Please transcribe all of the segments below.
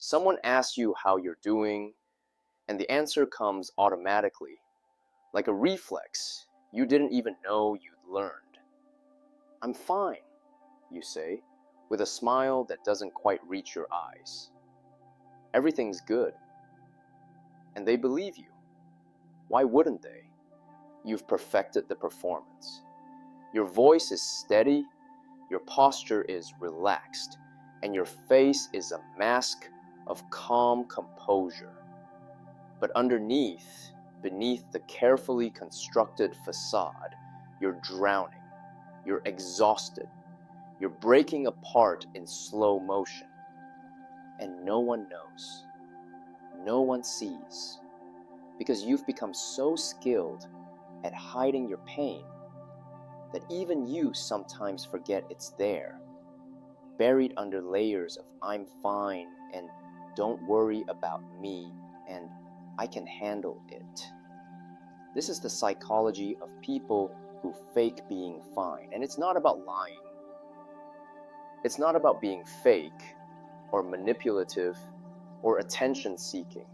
Someone asks you how you're doing, and the answer comes automatically, like a reflex you didn't even know you'd learned. "I'm fine," you say, with a smile that doesn't quite reach your eyes. "Everything's good." And they believe you. Why wouldn't they? You've perfected the performance. Your voice is steady, your posture is relaxed, and your face is a mask of calm composure. But beneath the carefully constructed facade, you're drowning, you're exhausted, you're breaking apart in slow motion. And no one knows, no one sees, because you've become so skilled at hiding your pain that even you sometimes forget it's there, buried under layers of "I'm fine" and "don't worry about me" and "I can handle it." This is the psychology of people who fake being fine. And it's not about lying. It's not about being fake or manipulative or attention seeking.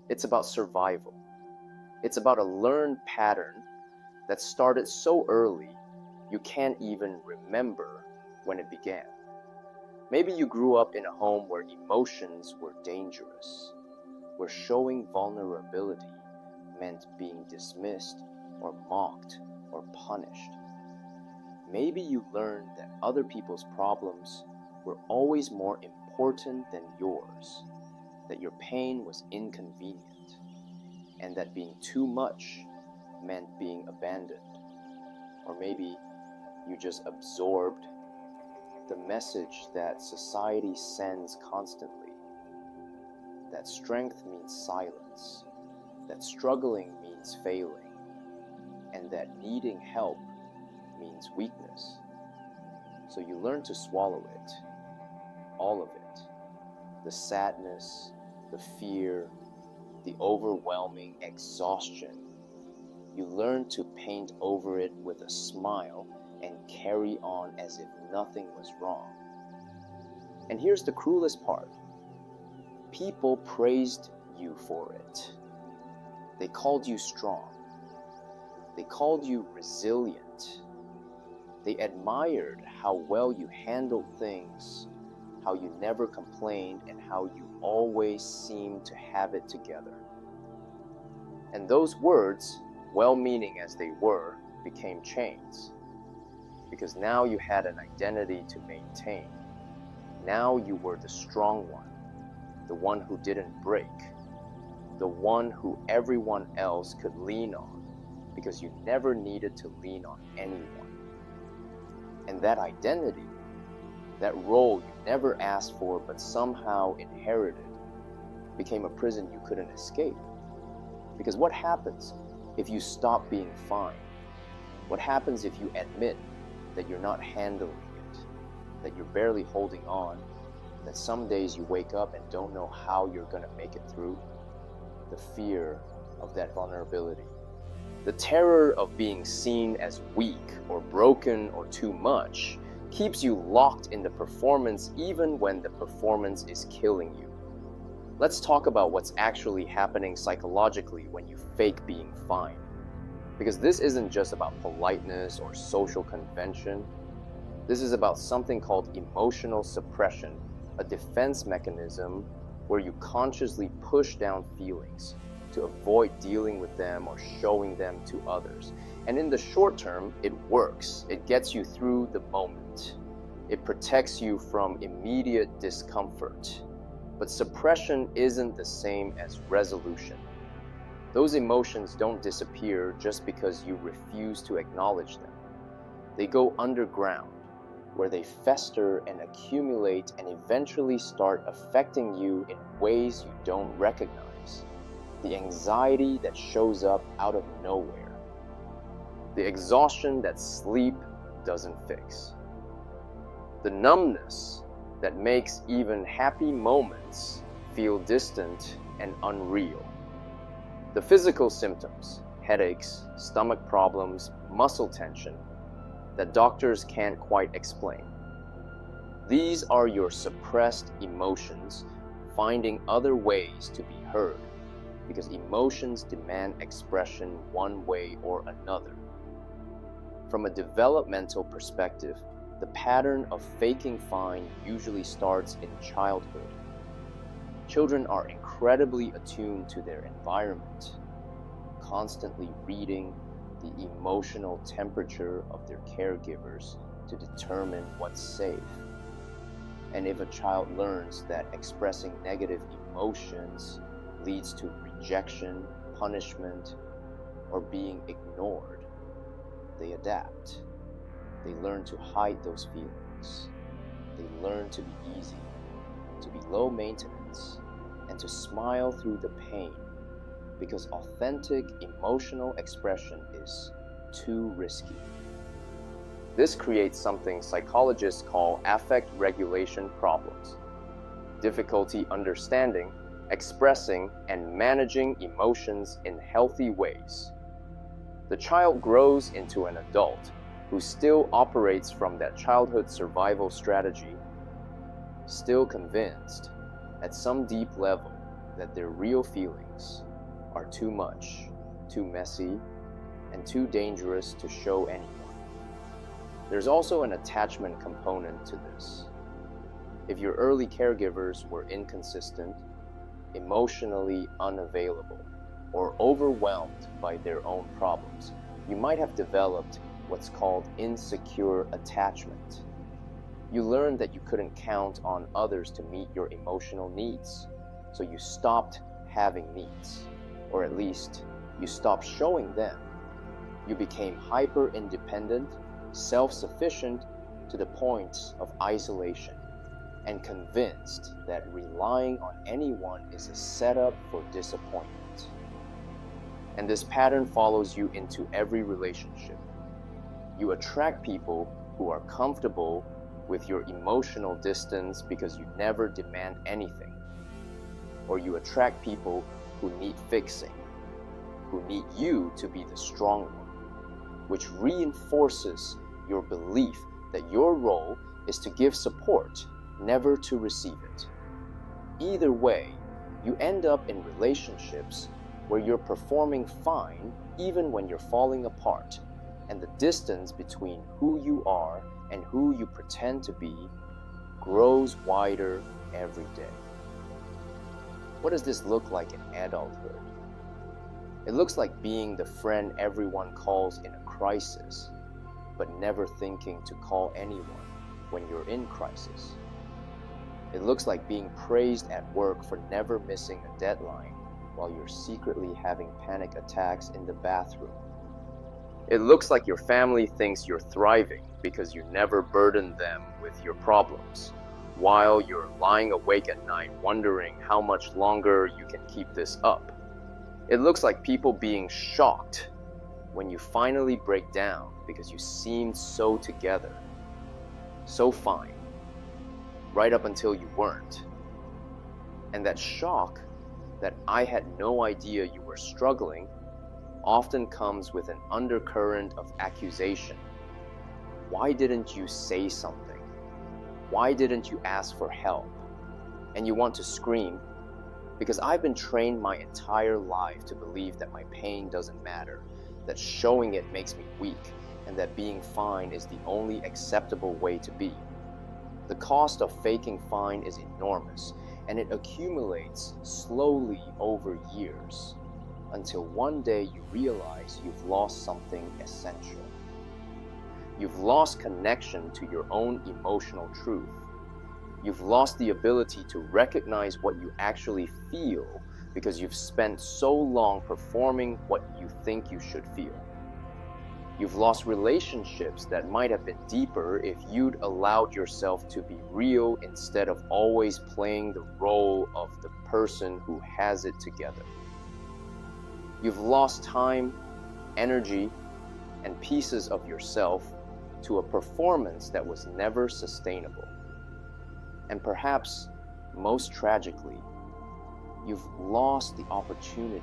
It's about survival. It's about a learned pattern that started so early you can't even remember when it began. Maybe you grew up in a home where emotions were dangerous, where showing vulnerability meant being dismissed or mocked or punished. Maybe you learned that other people's problems were always more important than yours, that your pain was inconvenient, and that being too much meant being abandoned. Or maybe you just absorbed the message that society sends constantly, that strength means silence, that struggling means failing, and that needing help means weakness. So you learn to swallow it, all of it, the sadness, the fear, the overwhelming exhaustion. You learn to paint over it with a smile and carry on as if nothing was wrong. And here's the cruelest part. People praised you for it. They called you strong. They called you resilient. They admired how well you handled things, how you never complained, and how you always seemed to have it together. And those words, well-meaning as they were, became chains. Because now you had an identity to maintain. Now you were the strong one, the one who didn't break, the one who everyone else could lean on, because you never needed to lean on anyone. And that identity, that role you never asked for but somehow inherited, became a prison you couldn't escape. Because what happens if you stop being fine? What happens if you admit that you're not handling it, that you're barely holding on, that some days you wake up and don't know how you're going to make it through? The fear of that vulnerability, the terror of being seen as weak or broken or too much, keeps you locked in the performance even when the performance is killing you. Let's talk about what's actually happening psychologically when you fake being fine. Because this isn't just about politeness or social convention. This is about something called emotional suppression, a defense mechanism where you consciously push down feelings to avoid dealing with them or showing them to others. And in the short term, it works. It gets you through the moment. It protects you from immediate discomfort. But suppression isn't the same as resolution. Those emotions don't disappear just because you refuse to acknowledge them. They go underground, where they fester and accumulate and eventually start affecting you in ways you don't recognize. The anxiety that shows up out of nowhere. The exhaustion that sleep doesn't fix. The numbness that makes even happy moments feel distant and unreal. The physical symptoms, headaches, stomach problems, muscle tension, that doctors can't quite explain. These are your suppressed emotions finding other ways to be heard, because emotions demand expression one way or another. From a developmental perspective, the pattern of faking fine usually starts in childhood. Children are incredibly attuned to their environment, constantly reading the emotional temperature of their caregivers to determine what's safe. And if a child learns that expressing negative emotions leads to rejection, punishment, or being ignored, they adapt. They learn to hide those feelings. They learn to be easy, to be low maintenance, and to smile through the pain, because authentic emotional expression is too risky. This creates something psychologists call affect regulation problems: difficulty understanding, expressing, and managing emotions in healthy ways. The child grows into an adult who still operates from that childhood survival strategy, still convinced at some deep level that their real feelings are too much, too messy, and too dangerous to show anyone. There's also an attachment component to this. If your early caregivers were inconsistent, emotionally unavailable, or overwhelmed by their own problems, you might have developed what's called insecure attachment. You learned that you couldn't count on others to meet your emotional needs, so you stopped having needs, or at least you stopped showing them. You became hyper-independent, self-sufficient to the point of isolation, and convinced that relying on anyone is a setup for disappointment. And this pattern follows you into every relationship. You attract people who are comfortable with your emotional distance because you never demand anything. Or you attract people who need fixing, who need you to be the strong one, which reinforces your belief that your role is to give support, never to receive it. Either way, you end up in relationships where you're performing fine even when you're falling apart, and the distance between who you are and who you pretend to be grows wider every day. What does this look like in adulthood? It looks like being the friend everyone calls in a crisis, but never thinking to call anyone when you're in crisis. It looks like being praised at work for never missing a deadline while you're secretly having panic attacks in the bathroom. It looks like your family thinks you're thriving because you never burden them with your problems, while you're lying awake at night wondering how much longer you can keep this up. It looks like people being shocked when you finally break down because you seemed so together, so fine, right up until you weren't. And that shock, that I had no idea you were struggling, often comes with an undercurrent of accusation. Why didn't you say something? Why didn't you ask for help? And you want to scream, because I've been trained my entire life to believe that my pain doesn't matter, that showing it makes me weak, and that being fine is the only acceptable way to be. The cost of faking fine is enormous, and it accumulates slowly over years, until one day you realize you've lost something essential. You've lost connection to your own emotional truth. You've lost the ability to recognize what you actually feel because you've spent so long performing what you think you should feel. You've lost relationships that might have been deeper if you'd allowed yourself to be real instead of always playing the role of the person who has it together. You've lost time, energy, and pieces of yourself to a performance that was never sustainable. And perhaps, most tragically, you've lost the opportunity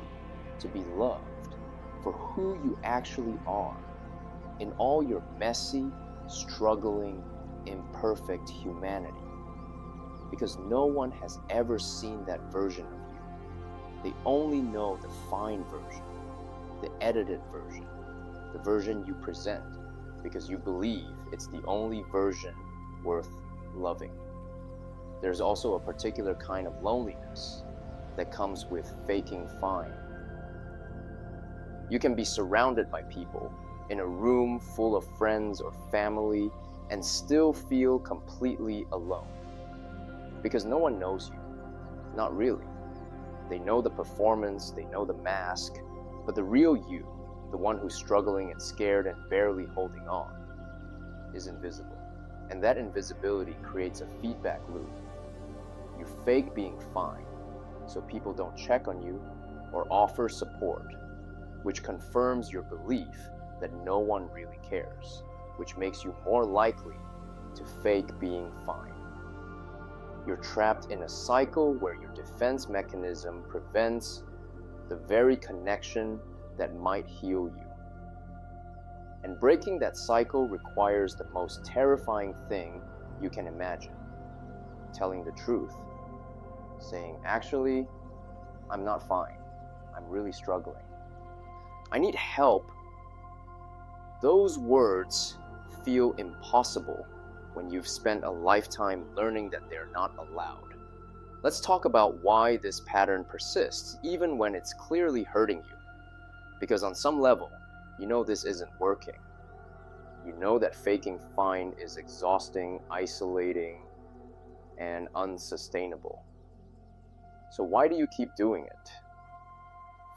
to be loved for who you actually are in all your messy, struggling, imperfect humanity. because no one has ever seen that version of you. They only know the fine version, the edited version, the version you present, because you believe it's the only version worth loving. There's also a particular kind of loneliness that comes with faking fine. You can be surrounded by people in a room full of friends or family and still feel completely alone. Because no one knows you. Not really. They know the performance, they know the mask, but the real you, the one who's struggling and scared and barely holding on, is invisible. And that invisibility creates a feedback loop. You fake being fine, so people don't check on you or offer support, which confirms your belief that no one really cares, which makes you more likely to fake being fine. You're trapped in a cycle where your defense mechanism prevents the very connection that might heal you. And breaking that cycle requires the most terrifying thing you can imagine: telling the truth, saying, actually, I'm not fine. I'm really struggling. I need help. Those words feel impossible when you've spent a lifetime learning that they're not allowed. Let's talk about why this pattern persists, even when it's clearly hurting you. Because on some level, you know this isn't working. You know that faking fine is exhausting, isolating, and unsustainable. So why do you keep doing it?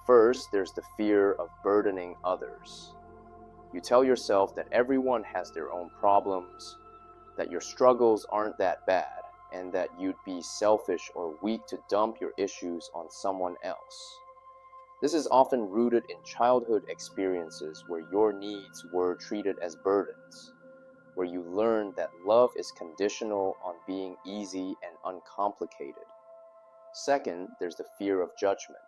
First, there's the fear of burdening others. You tell yourself that everyone has their own problems, that your struggles aren't that bad, and that you'd be selfish or weak to dump your issues on someone else. This is often rooted in childhood experiences where your needs were treated as burdens, where you learned that love is conditional on being easy and uncomplicated. Second, there's the fear of judgment.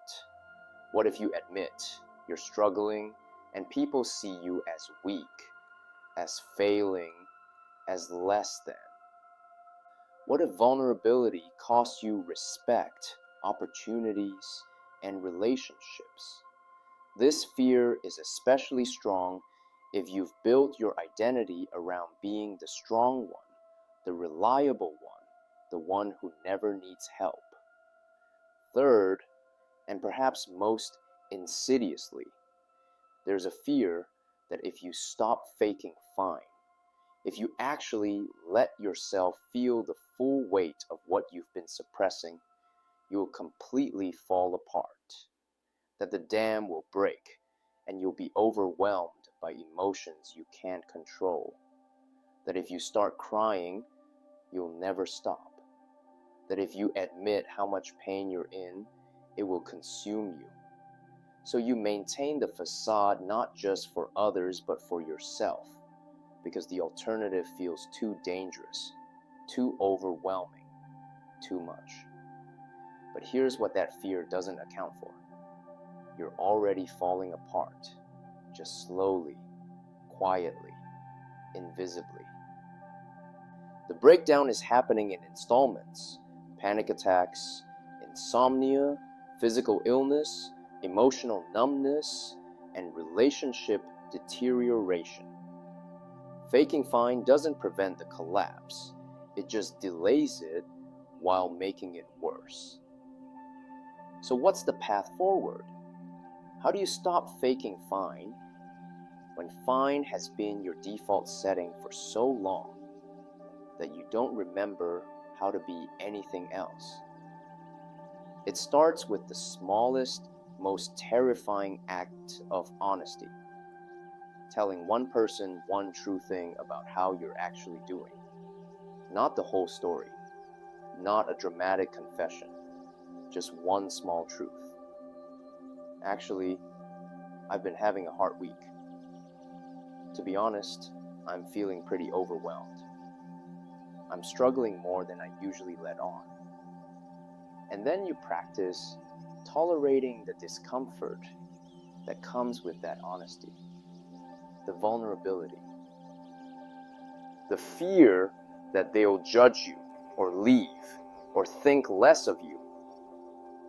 What if you admit you're struggling and people see you as weak, as failing, as less than? What if vulnerability costs you respect, opportunities, and relationships? This fear is especially strong if you've built your identity around being the strong one, the reliable one, the one who never needs help. Third, and perhaps most insidiously, there's a fear that if you stop faking fine, if you actually let yourself feel the full weight of what you've been suppressing, you'll completely fall apart. That the dam will break and you'll be overwhelmed by emotions you can't control. That if you start crying, you'll never stop. That if you admit how much pain you're in, it will consume you. So you maintain the facade not just for others but for yourself, because the alternative feels too dangerous, too overwhelming, too much. But here's what that fear doesn't account for. You're already falling apart, just slowly, quietly, invisibly. The breakdown is happening in installments: panic attacks, insomnia, physical illness, emotional numbness, and relationship deterioration. Faking fine doesn't prevent the collapse, it just delays it while making it worse. So what's the path forward? How do you stop faking fine when fine has been your default setting for so long that you don't remember how to be anything else? It starts with the smallest, most terrifying act of honesty. Telling one person one true thing about how you're actually doing. Not the whole story. Not a dramatic confession. Just one small truth. Actually, I've been having a hard week. To be honest, I'm feeling pretty overwhelmed. I'm struggling more than I usually let on. And then you practice tolerating the discomfort that comes with that honesty, the vulnerability, the fear that they'll judge you or leave, or think less of you.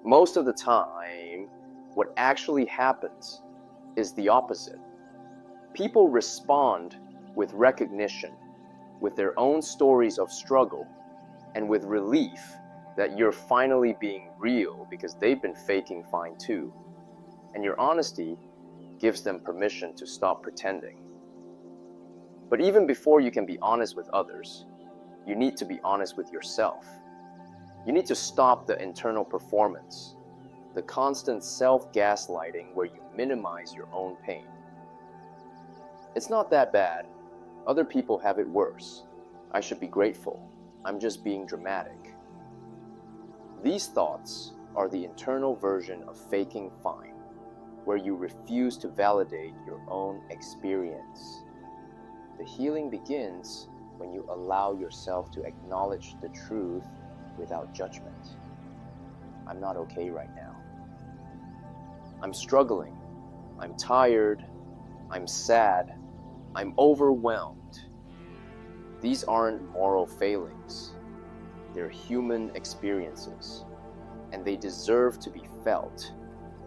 Most of the time, what actually happens is the opposite. People respond with recognition, with their own stories of struggle, and with relief that you're finally being real because they've been faking fine too. And your honesty gives them permission to stop pretending. But even before you can be honest with others, you need to be honest with yourself. You need to stop the internal performance, the constant self-gaslighting where you minimize your own pain. It's not that bad. Other people have it worse. I should be grateful. I'm just being dramatic. These thoughts are the internal version of faking fine, where you refuse to validate your own experience. The healing begins when you allow yourself to acknowledge the truth without judgment. I'm not okay right now. I'm struggling. I'm tired. I'm sad. I'm overwhelmed. These aren't moral failings. They're human experiences, and they deserve to be felt,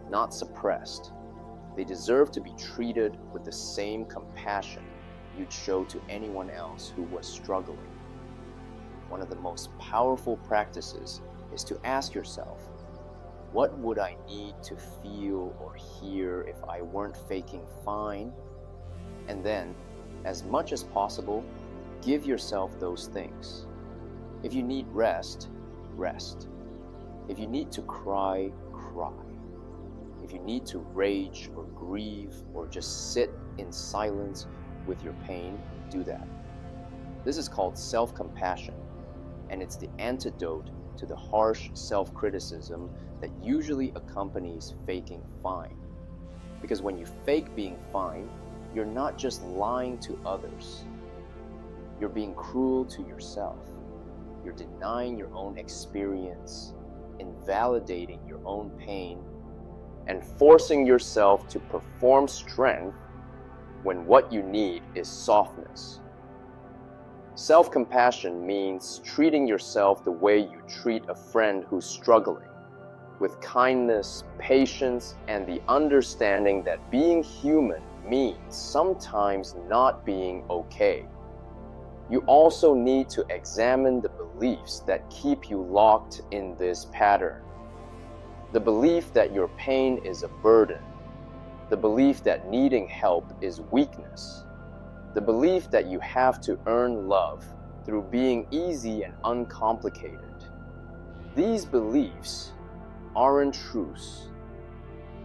not suppressed. They deserve to be treated with the same compassion you'd show to anyone else who was struggling. One of the most powerful practices is to ask yourself, what would I need to feel or hear if I weren't faking fine? And then, as much as possible, give yourself those things. If you need rest, rest. If you need to cry, cry. If you need to rage or grieve or just sit in silence with your pain, do that. This is called self-compassion, and it's the antidote to the harsh self-criticism that usually accompanies faking fine. Because when you fake being fine, you're not just lying to others. You're being cruel to yourself. You're denying your own experience, invalidating your own pain, and forcing yourself to perform strength when what you need is softness. Self-compassion means treating yourself the way you treat a friend who's struggling, with kindness, patience, and the understanding that being human means sometimes not being okay. You also need to examine the beliefs that keep you locked in this pattern. The belief that your pain is a burden. The belief that needing help is weakness. The belief that you have to earn love through being easy and uncomplicated. These beliefs aren't truths.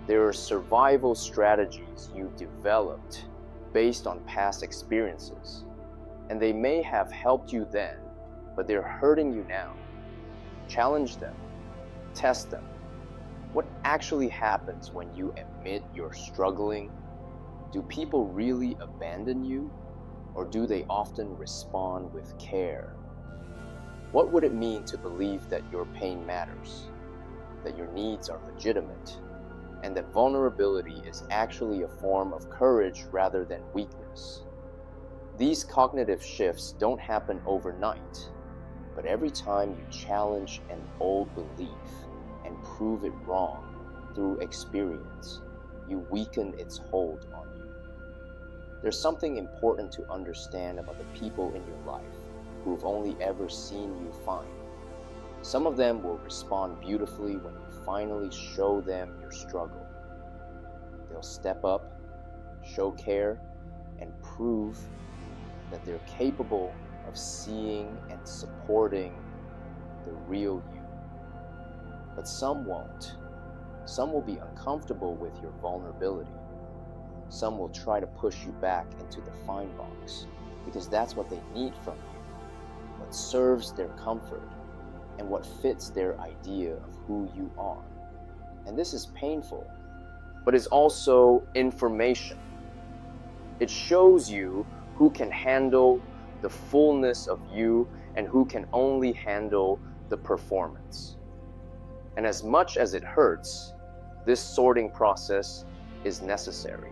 They are survival strategies you developed based on past experiences. And they may have helped you then, but they're hurting you now. Challenge them. Test them. What actually happens when you admit you're struggling? Do people really abandon you, or do they often respond with care? What would it mean to believe that your pain matters, that your needs are legitimate, and that vulnerability is actually a form of courage rather than weakness? These cognitive shifts don't happen overnight, but every time you challenge an old belief and prove it wrong through experience, you weaken its hold on you. There's something important to understand about the people in your life who've only ever seen you fine. Some of them will respond beautifully when you finally show them your struggle. They'll step up, show care, and prove that they're capable of seeing and supporting the real you. But some won't. Some will be uncomfortable with your vulnerability. Some will try to push you back into the fine box because that's what they need from you, what serves their comfort and what fits their idea of who you are. And this is painful, but it's also information. It shows you who can handle the fullness of you and who can only handle the performance. And as much as it hurts, this sorting process is necessary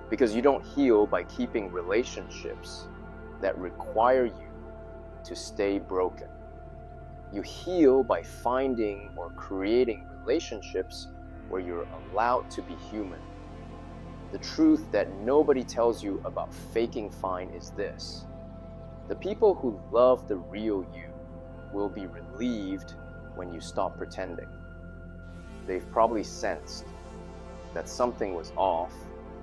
because you don't heal by keeping relationships that require you to stay broken. You heal by finding or creating relationships where you're allowed to be human. The truth that nobody tells you about faking fine is this: the people who love the real you will be relieved when you stop pretending. They've probably sensed that something was off,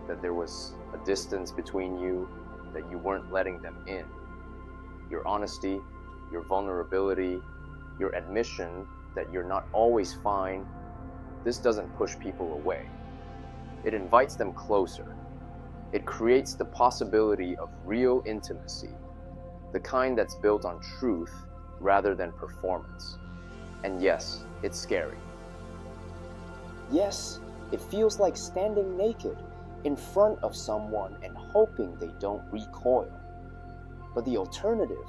that there was a distance between you, that you weren't letting them in. Your honesty, your vulnerability, your admission that you're not always fine, this doesn't push people away. It invites them closer. It creates the possibility of real intimacy, the kind that's built on truth rather than performance. And yes, it's scary. Yes, it feels like standing naked in front of someone and hoping they don't recoil. But the alternative,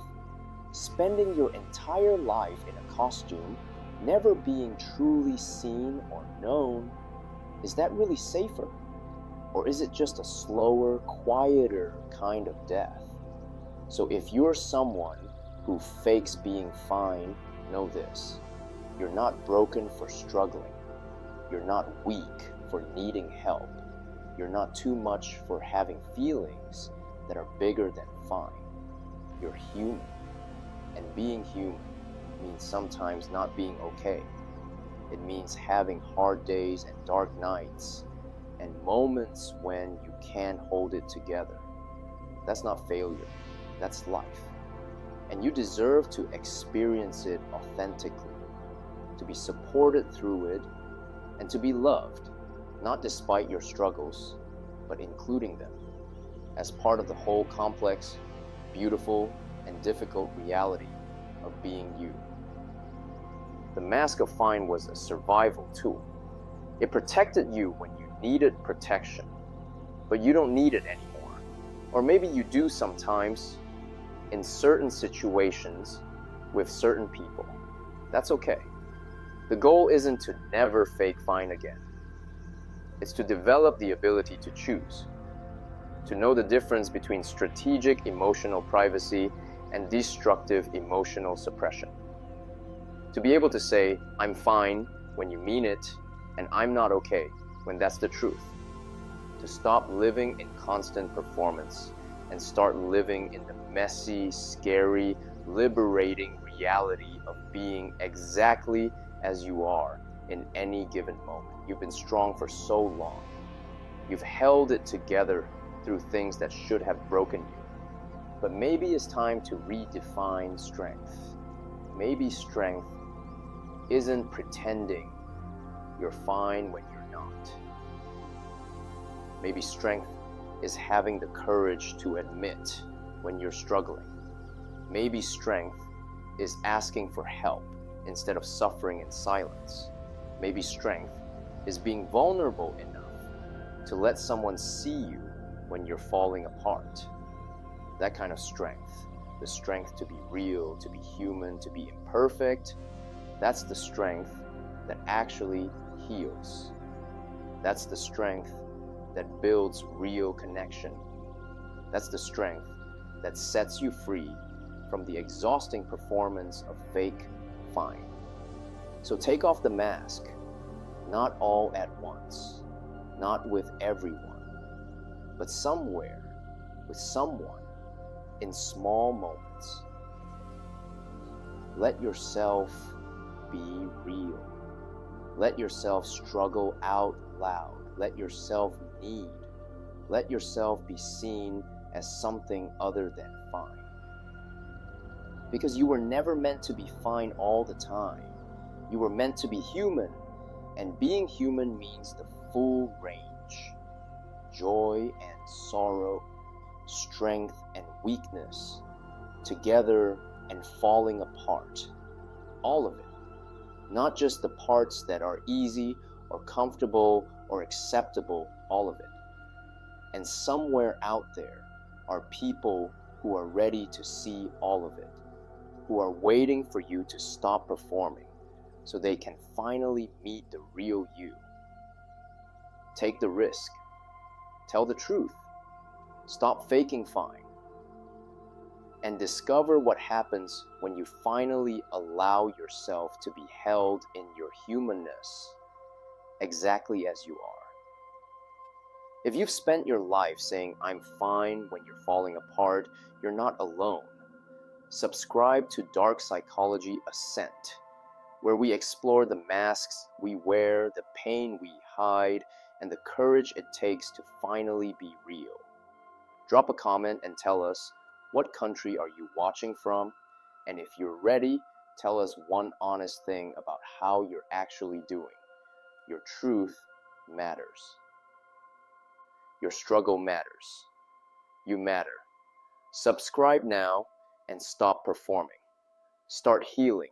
spending your entire life in a costume, never being truly seen or known, is that really safer? Or is it just a slower, quieter kind of death? So if you're someone who fakes being fine, know this: you're not broken for struggling. You're not weak for needing help. You're not too much for having feelings that are bigger than fine. You're human. And being human means sometimes not being okay. It means having hard days and dark nights and moments when you can't hold it together. That's not failure. That's life. And you deserve to experience it authentically, to be supported through it, and to be loved, not despite your struggles, but including them, as part of the whole complex, beautiful, and difficult reality of being you. The mask of fine was a survival tool. It protected you when you needed protection, but you don't need it anymore. Or maybe you do sometimes, in certain situations, with certain people. That's okay. The goal isn't to never fake fine again. It's to develop the ability to choose, to know the difference between strategic emotional privacy and destructive emotional suppression. To be able to say, I'm fine when you mean it, and I'm not okay when that's the truth. To stop living in constant performance and start living in the messy, scary, liberating reality of being exactly as you are in any given moment. You've been strong for so long. You've held it together through things that should have broken you. But maybe it's time to redefine strength. Maybe strength isn't pretending you're fine when you're not. Maybe strength is having the courage to admit when you're struggling. Maybe strength is asking for help instead of suffering in silence. Maybe strength is being vulnerable enough to let someone see you when you're falling apart. That kind of strength, the strength to be real, to be human, to be imperfect, that's the strength that actually heals. That's the strength that builds real connection. That's the strength that sets you free from the exhausting performance of fake fine. So take off the mask, not all at once, not with everyone, but somewhere, with someone, in small moments. Let yourself be real. Let yourself struggle out loud. Let yourself need. Let yourself be seen as something other than fine. Because you were never meant to be fine all the time. You were meant to be human, and being human means the full range. Joy and sorrow, strength and weakness, together and falling apart. All of it. Not just the parts that are easy or comfortable or acceptable, all of it. And somewhere out there are people who are ready to see all of it, who are waiting for you to stop performing so they can finally meet the real you. Take the risk. Tell the truth. Stop faking fine. and discover what happens when you finally allow yourself to be held in your humanness, exactly as you are. If you've spent your life saying, "I'm fine," when you're falling apart, you're not alone. Subscribe to Dark Psychology Ascent, where we explore the masks we wear, the pain we hide, and the courage it takes to finally be real. Drop a comment and tell us, what country are you watching from? And if you're ready, tell us one honest thing about how you're actually doing. Your truth matters. Your struggle matters. You matter. Subscribe now and stop performing. Start healing.